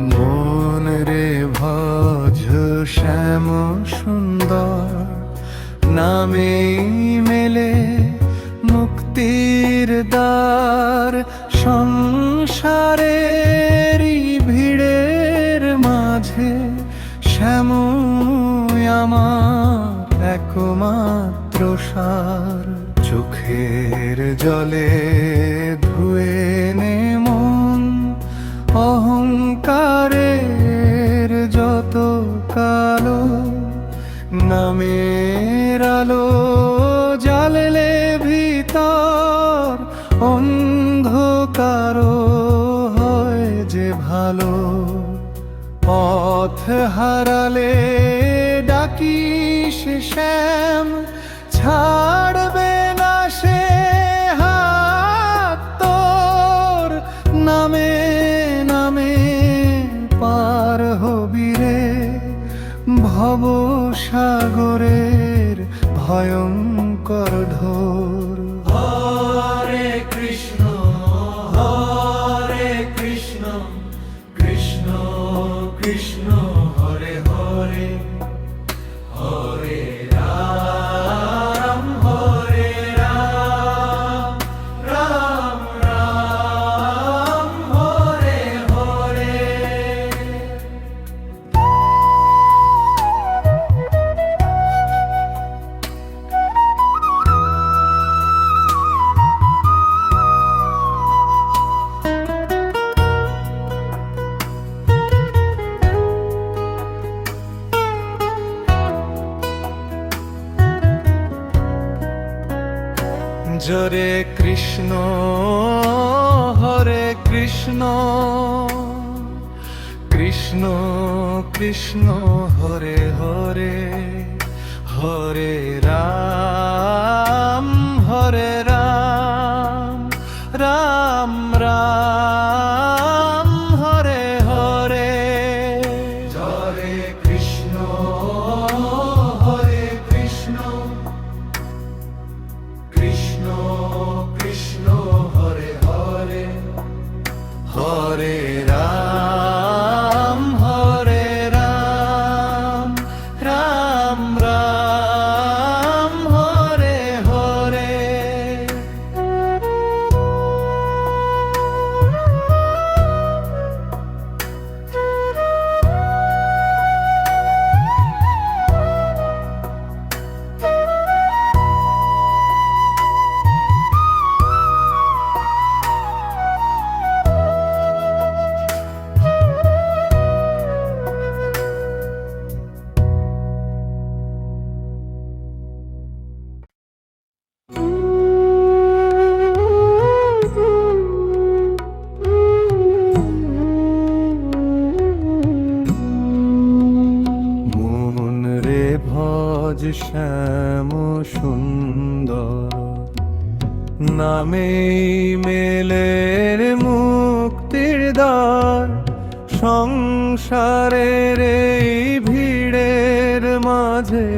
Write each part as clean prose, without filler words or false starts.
মন রে ভজ শ্যাম সুন্দর, নামেই মেলে মুক্তির দ্বার। সংসারের ভিড়ের মাঝে শ্যামই আমার একমাত্র সার। চোখের জলে ধুয়ে নে মন, অহংকারের যত কালো। নামের আলো জ্বাললে ভিতর, অন্ধকার হয় যে ভালো। পথ হারালে ডাকিস শ্যাম, ছাড়বে না সে হাত তোর। নামে নামে পার হবি রে ভব সাগরের ভয়ঙ্কর ঢোর। হরে কৃষ্ণ হরে কৃষ্ণ, কৃষ্ণ কৃষ্ণ হরে হরে, হরে রাম হরে রাম, রাম রাম হরে হরে। জরে কৃষ্ণ হরে কৃষ্ণ, কৃষ্ণ কৃষ্ণ হরে হরে, হরে রাম রাম রাম হরে হরে। জরে কৃষ্ণ হরে কৃষ্ণ, কৃষ্ণ কৃষ্ণ হরে হরে, হরে রাম রাম রাম হরে হরে। ভজ শ্যাম সুন্দর, নামেই মেলে মুক্তির দ্বার। সংসারের এই ভিড়ের মাঝে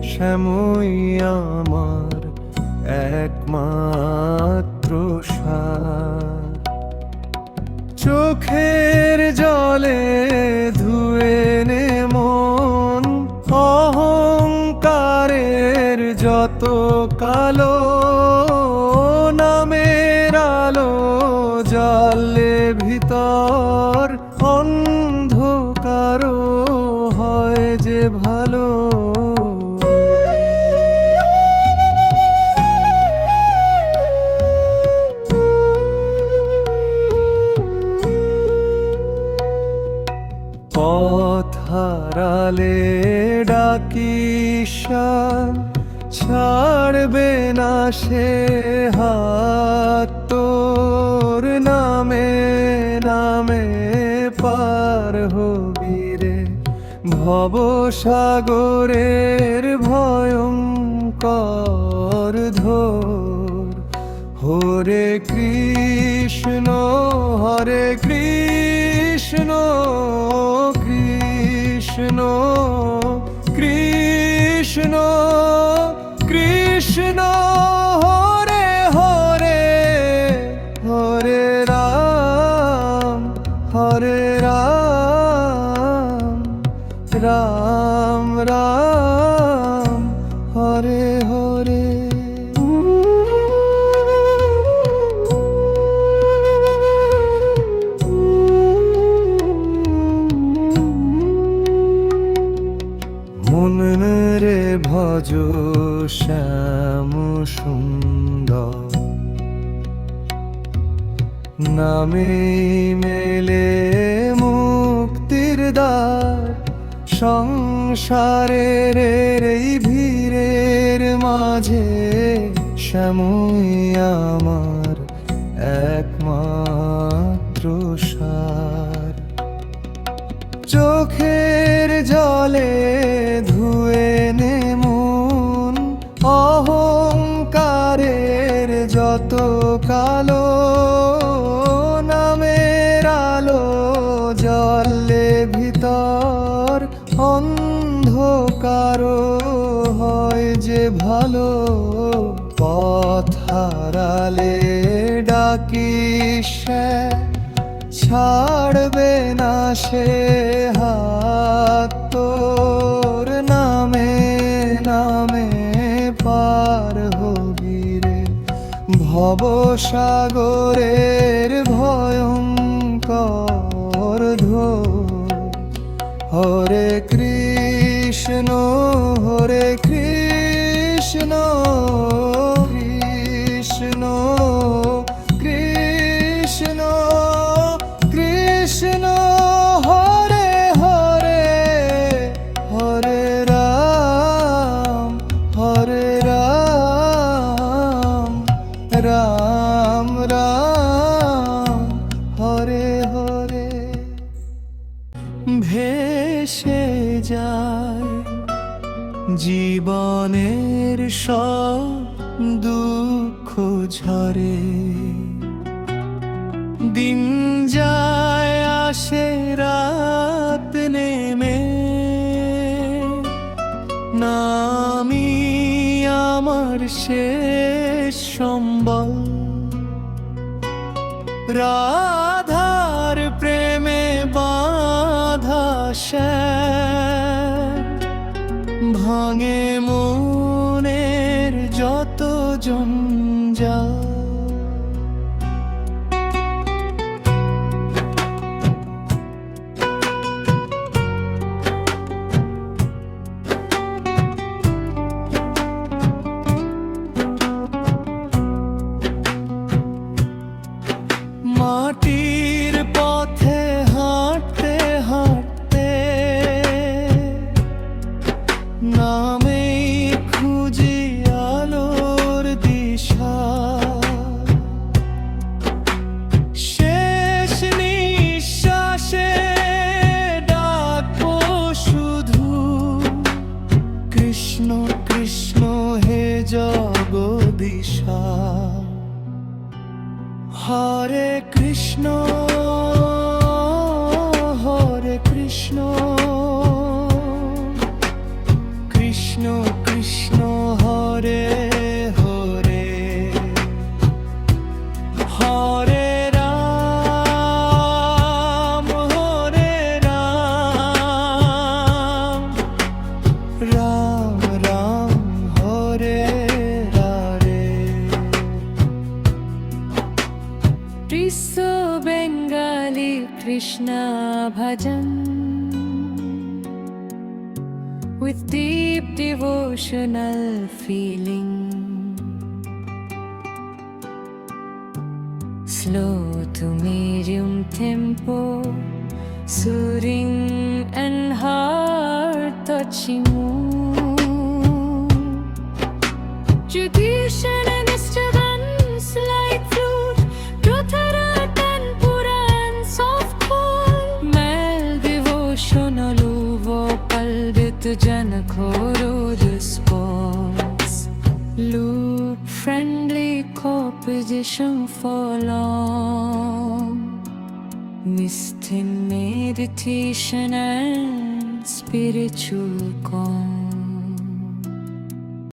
শ্যামই আমার একমাত্র সার। চোখের জলে ধুয়ে নে মন, অহংকারের যত কালো। নামের আলো জ্বালে ভিতর, অন্ধকার হয় যে ভালো। পথ হারালে ডাকিস, ছাড়বে না সে হাত তোর। নামে নামে পার হবি রে ভব সাগরের ভয়ঙ্কর ঢোর। হরে কৃষ্ণ হরে কৃষ্ণ, কৃষ্ণ কৃষ্ণ কৃষ্ণ হরে হরে, হরে রাম হরে হরে রাম রাম রাম হরে হরে। মন রে ভজ শ্যাম সুন্দর, নামে মেলে মুক্তির দ্বার। সংসারের এই ভিড়ের মাঝে শ্যামই আমার একমাত্র সার। চোখের জলে ধুয়ে নে মন, অহংকারের যত কালো। নামের আলো জ্বলে ভিতর, অন্ধকার হয় যে ভালো। পথ হারালে ডাকিস, ছাড়বে না সে হাত তোর। নামে নামে পার হবি রে ভবসাগরের ভয়ঙ্কর ঢেউ। হরে কৃষ্ণ হরে কৃষ্ণ কৃষ্ণ কৃষ্ণ কৃষ্ণ হরে হরে। হরে রাম রাম রাম হরে হরে। ভেসে যায় জীবনের সব দুঃখ ঝরে, দিন যায় আসে রাত নেমে। নামি আমার শেষ সম্বল, রাধার প্রেমে বাঁধা শ্যাম। ভাঙে মনের যত জঞ্জাল, মাটির পথে হাঁটতে হাঁটতে নামেই খুঁজি আলোর দিশা। শেষ নিঃশ্বাসে ডাকবো শুধু কৃষ্ণ কৃষ্ণ হে জগদীশা। হরে কৃষ্ণ হরে কৃষ্ণ কৃষ্ণ কৃষ্ণ হরে হরে। হরে Ram Ram Ram Hare Hare. Bengali Krishna bhajan with deep devotional feeling. Slow to medium tempo, soothing and heart-touching. Tradition and disturbance like flute, Protharat and Puran soft chord. Mel devotional Pandit Janakoro the sports. Loop friendly composition for long. Mist in meditation and spiritual calm.